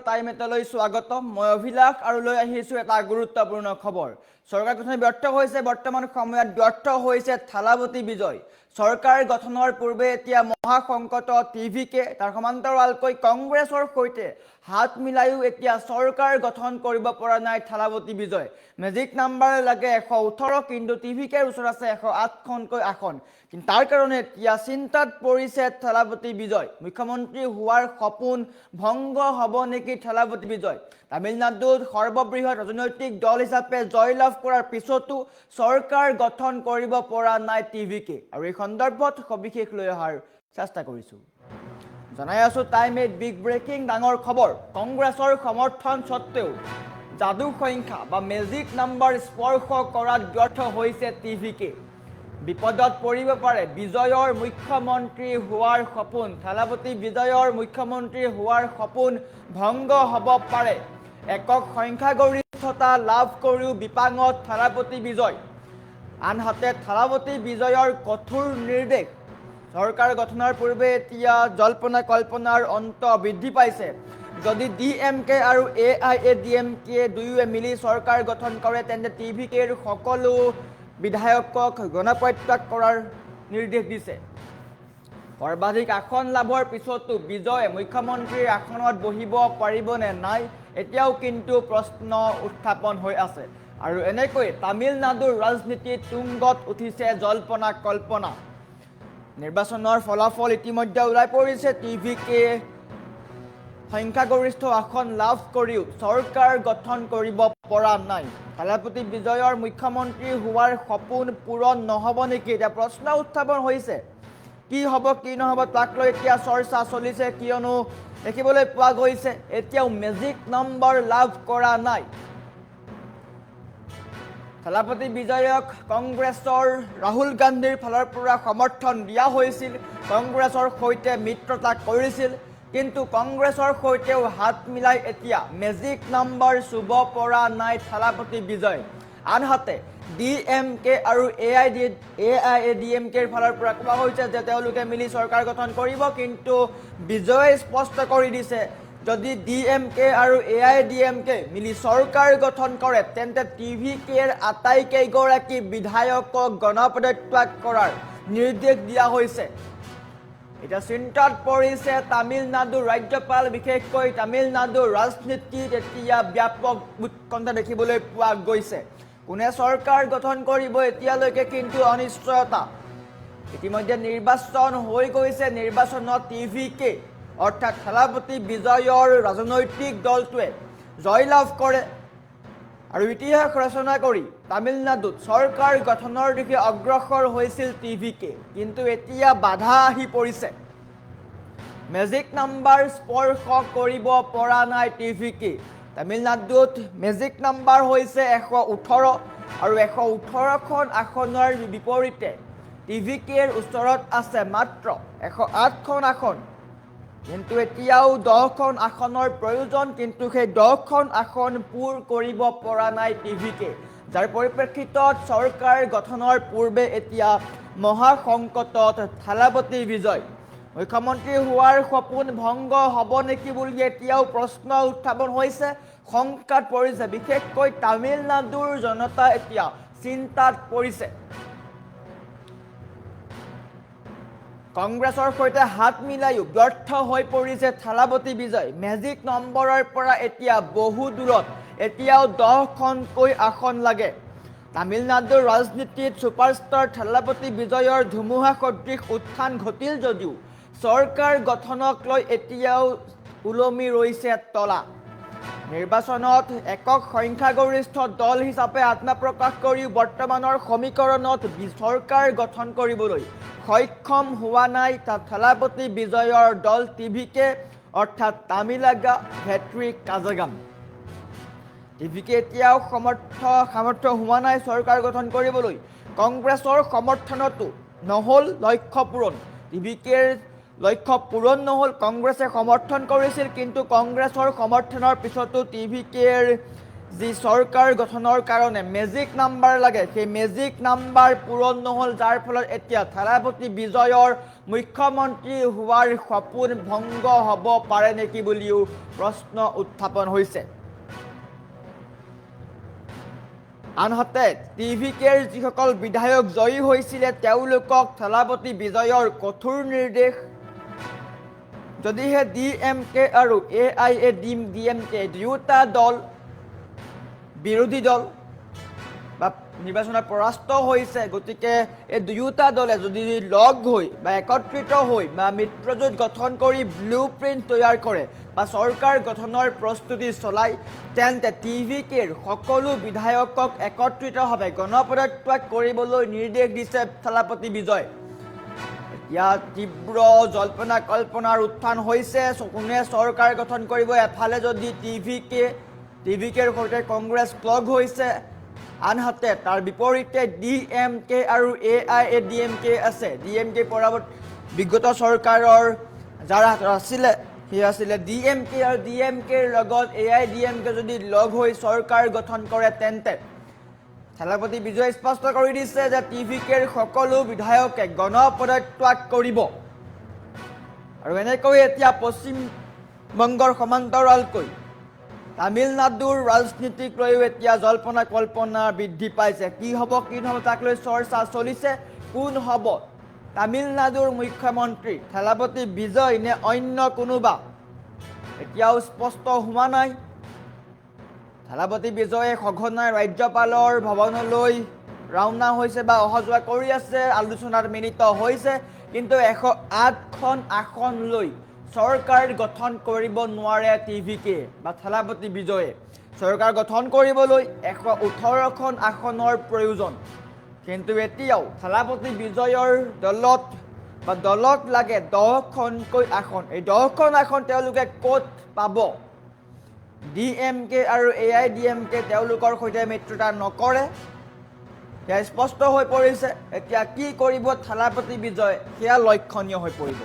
Time এটালৈ স্বাগতম মই অভিলাষ আৰু লৈ আহিছো এটা গুৰুত্বপূৰ্ণ খবৰ চৰকাৰ গঠন ব্যৰ্থ হৈছে বৰ্তমান সময়ত ব্যৰ্থ হৈছে থালাপতি বিজয় চৰকাৰ গঠনৰ পূৰ্বে এতিয়া মহা সংকট টিভিকে তাৰ সমান্তৰালকৈ কংগ্ৰেছৰ সৈতে হাত মিলাইও এতিয়া চৰকাৰ গঠন কৰিব পৰা নাই থালাপতি বিজয় মেজিক নাম্বাৰ লাগে 118 কিন্তু টিভিকেৰ ওচৰত আছে 108খনকৈ আসন কিন্তু তাৰ কাৰণে এতিয়া চিন্তাত পৰিছে থালাপতি বিজয় মুখ্যমন্ত্ৰী হোৱাৰ সপোন ভংগ হ'ব নেকি থালাপতি বিজয় তামিলনাডুত সৰ্ববৃহৎ ৰাজনৈতিক দল হিচাপে জয়লাভ কৰাৰ পিছতো চৰকাৰ গঠন কৰিব পৰা নাই টিভিকে আৰু এই সন্দৰ্ভত সবিশেষ লৈ অহাৰ চেষ্টা কৰিছো জনাই আছো টাইম এট বিগ ব্ৰেকিং ডাঙৰ খবৰ কংগ্ৰেছৰ সমৰ্থন সত্ত্বেও যাদু সংখ্যা বা মেজিক নাম্বাৰ স্পৰ্শ কৰাত ব্যৰ্থ হৈছে টিভিকে বিপদত পৰিব পাৰে বিজয়ৰ মুখ্যমন্ত্ৰী হোৱাৰ সপোন থালাপতি বিজয়ৰ মুখ্যমন্ত্ৰী হোৱাৰ সপোন ভংগ হ'ব পাৰে একক সংখ্যাগৰিষ্ঠতা লাভ কৰিও বিপাঙত থালাপতি বিজয় আনহাতে থালাপতি বিজয়ৰ কঠোৰ নিৰ্দেশ চৰকাৰ গঠনৰ পূৰ্বে এতিয়া জল্পনা কল্পনাৰ অন্ত বৃদ্ধি পাইছে যদি ডিএমকে আৰু এআইএডিএমকে দুয়োৱে মিলি চৰকাৰ গঠন কৰে তেন্তে টিভিকেৰ সকলো বিধায়কক গণপ্ৰত্যাগ কৰাৰ নিৰ্দেশ দিছে সৰ্বাধিক আসন লাভৰ পিছতো বিজয়ে মুখ্যমন্ত্ৰীৰ আসনত বহিব পাৰিবনে নাই এতিয়াও কিন্তু প্ৰশ্ন উত্থাপন হৈ আছে আৰু এনেকৈ তামিলনাডুৰ ৰাজনীতিত তুংগত উঠিছে জল্পনা কল্পনা নিৰ্বাচনৰ ফলাফল ইতিমধ্যে ওলাই পৰিছে টিভিকে সংখ্যাগৰিষ্ঠ আসন লাভ কৰিও চৰকাৰ গঠন কৰিব পৰা নাই থালাপতি বিজয়ৰ মুখ্যমন্ত্ৰী হোৱাৰ সপোন পূৰণ নহ'ব নেকি এতিয়া প্ৰশ্ন উত্থাপন হৈছে কি হ'ব কি নহ'ব তাক লৈ এতিয়া চৰ্চা চলিছে কিয়নো দেখিবলৈ পোৱা গৈছে এতিয়াও মেজিক নম্বৰ লাভ কৰা নাই থালাপতি বিজয়ক কংগ্ৰেছৰ ৰাহুল গান্ধীৰ ফালৰ পৰা সমৰ্থন দিয়া হৈছিল কংগ্ৰেছৰ সৈতে মিত্ৰতা কৰিছিল কিন্তু কংগ্ৰেছৰ সৈতেও হাত মিলাই এতিয়া মেজিক নম্বৰ চুব পৰা নাই থালাপতি বিজয় আনহাতে ডিএমকে আৰু এআইএডিএমকেৰ ফালৰ পৰা কোৱা হৈছে যে তেওঁলোকে মিলি চৰকাৰ গঠন কৰিব কিন্তু বিজয়ে স্পষ্ট কৰি দিছে যদি ডিএমকে আৰু এআইডিএমকে মিলি চৰকাৰ গঠন কৰে তেন্তে টিভিকেৰ আটাইকেইগৰাকী বিধায়কক গণপ্ৰত্যাগ কৰাৰ নিৰ্দেশ দিয়া হৈছে এটা চিন্তাত পৰিছে তামিলনাডুৰ ৰাজ্যপাল বিশেষকৈ তামিলনাডুৰ ৰাজনীতিত এতিয়া ব্যাপক উৎকণ্ঠা দেখিবলৈ পোৱা গৈছে কোনে চৰকাৰ গঠন কৰিব এতিয়ালৈকে কিন্তু অনিশ্চয়তা ইতিমধ্যে নিৰ্বাচন হৈ গৈছে নিৰ্বাচনত টিভিকে অৰ্থাৎ থালাপতি বিজয়ৰ ৰাজনৈতিক দলটোৱে জয়লাভ কৰে আৰু ইতিহাস ৰচনা কৰি তামিলনাডুত চৰকাৰ গঠনৰ দিশে অগ্ৰসৰ হৈছিল টিভিকে কিন্তু এতিয়া বাধা আহি পৰিছে মেজিক নাম্বাৰ স্পৰ্শ কৰিব পৰা নাই টিভিকে তামিলনাডুত মেজিক নাম্বাৰ হৈছে 118 আৰু 118খন আসনৰ বিপৰীতে টিভিকেৰ ওচৰত আছে মাত্ৰ 108খন আসন কিন্তু এতিয়াও 10খন আসনৰ প্ৰয়োজন কিন্তু সেই 10খন আসন পূৰ কৰিব পৰা নাই টিভিকে যাৰ পৰিপ্ৰেক্ষিতত চৰকাৰ গঠনৰ পূৰ্বে এতিয়া মহা সংকটত থালাপতি বিজয় মুখ্যমন্ত্ৰী হোৱাৰ সপোন ভংগ হ'ব নেকি বুলি এতিয়াও প্ৰশ্ন উত্থাপন হৈছে সংকট পৰিছে বিশেষকৈ তামিলনাডুৰ জনতা এতিয়া চিন্তাত পৰিছে কংগ্ৰেছৰ সৈতে হাত মিলাইও ব্যৰ্থ হৈ পৰিছে থালাপতি বিজয় মেজিক নম্বৰৰ পৰা এতিয়া বহু দূৰত এতিয়াও 10খনকৈ আসন লাগে তামিলনাডুৰ ৰাজনীতিত ছুপাৰষ্টাৰ থালাপতি বিজয়ৰ ধুমুহা সদৃশ উত্থান ঘটিল যদিও চৰকাৰ গঠনক লৈ এতিয়াও উলমি ৰৈছে তলা নিৰ্বাচনত একক সংখ্যাগৰিষ্ঠ দল হিচাপে আত্মপ্ৰকাশ কৰি বৰ্তমানৰ সমীকৰণত চৰকাৰ গঠন কৰিবলৈ সক্ষম হোৱা নাই থালাপতি বিজয়ৰ দল টিভিকে অৰ্থাৎ তামিলাগা ভেট্ৰি কাজাগাম টিভিকে এতিয়াও সামৰ্থ্য হোৱা নাই চৰকাৰ গঠন কৰিবলৈ কংগ্ৰেছৰ সমৰ্থনতো নহ'ল লক্ষ্য পূৰণ টিভিকেৰ লক্ষ্য পূৰণ নহ'ল কংগ্ৰেছে সমৰ্থন কৰিছিল কিন্তু কংগ্ৰেছৰ সমৰ্থনৰ পিছতো টিভিকেৰ যি চৰকাৰ গঠনৰ কাৰণে মেজিক নাম্বাৰ লাগে, সেই মেজিক নাম্বাৰ পূৰণ নহ'ল, যাৰ ফলত এতিয়া থালাপতি বিজয়ৰ মুখ্যমন্ত্ৰী হোৱাৰ সপোন ভংগ হ'ব পাৰে নেকি বুলিও প্ৰশ্ন উত্থাপন হৈছে। আনহাতে টিভিকেৰ যিসকল বিধায়ক জয়ী হৈছিলে তেওঁলোকক থালাপতি বিজয়ৰ কঠোৰ নিৰ্দেশ। যদিহে DMK আৰু AIADMK দুয়োটা দল বিৰোধী দল বা নিৰ্বাচনত পৰাস্ত হৈছে, গতিকে এই দুয়োটা দলে যদি লগ হৈ বা একত্ৰিত হৈ বা মিত্ৰজোঁট গঠন কৰি ব্লু প্ৰিণ্ট তৈয়াৰ কৰে বা চৰকাৰ গঠনৰ প্ৰস্তুতি চলায়, তেন্তে টিভিকেৰ সকলো বিধায়কক একত্ৰিতভাৱে গণপদত্যাগ কৰিবলৈ নিৰ্দেশ দিছে থালাপতি বিজয়। ইয়াত তীব্ৰ জল্পনা কল্পনাৰ উত্থান হৈছে, কোনে চৰকাৰ গঠন কৰিব। এফালে যদি টিভিকেৰ সৈতে কংগ্ৰেছ লগ হৈছে, আনহাতে তাৰ বিপৰীতে DMK আৰু AIADMK আছে। DMK বিগত চৰকাৰৰ যাৰ আছিলে সেই আছিলে DMK, আৰু DMKৰ লগত AIADMK যদি লগ হৈ চৰকাৰ গঠন কৰে, তেন্তে থালাপতি বিজয়ে স্পষ্ট কৰি দিছে যে টিভিকেৰ সকলো বিধায়কে গণপদত্যাগ কৰিব। আৰু এনেকৈ এতিয়া পশ্চিমবংগৰ সমান্তৰালকৈ তামিলনাডুৰ ৰাজনীতিক লৈও এতিয়া জল্পনা কল্পনা বৃদ্ধি পাইছে। কি হ'ব কি নহ'ব তাক লৈ চৰ্চা চলিছে। কোন হ'ব তামিলনাডুৰ মুখ্যমন্ত্ৰী, থালাপতি বিজয় নে অন্য কোনোবা, এতিয়াও স্পষ্ট হোৱা নাই। থালাপতি বিজয়ে সঘনাই ৰাজ্যপালৰ ভৱনলৈ ৰাওনা হৈছে বা অহা যোৱা কৰি আছে, আলোচনাত মিলিত হৈছে, কিন্তু 108খন আসন লৈ চৰকাৰ গঠন কৰিব নোৱাৰে টিভিকে বা থালাপতি বিজয়ে। চৰকাৰ গঠন কৰিবলৈ 118খন আসনৰ প্ৰয়োজন, কিন্তু এতিয়াও থালাপতি বিজয়ৰ দলক লাগে 10খনকৈ আসন। এই 10খন আসন তেওঁলোকে ক'ত পাব? DMK আৰু AIADMK তেওঁলোকৰ সৈতে মিত্ৰতা নকৰে, সেয়া স্পষ্ট হৈ পৰিছে। এতিয়া কি কৰিব থালাপতি বিজয়, সেয়া লক্ষণীয় হৈ পৰিব।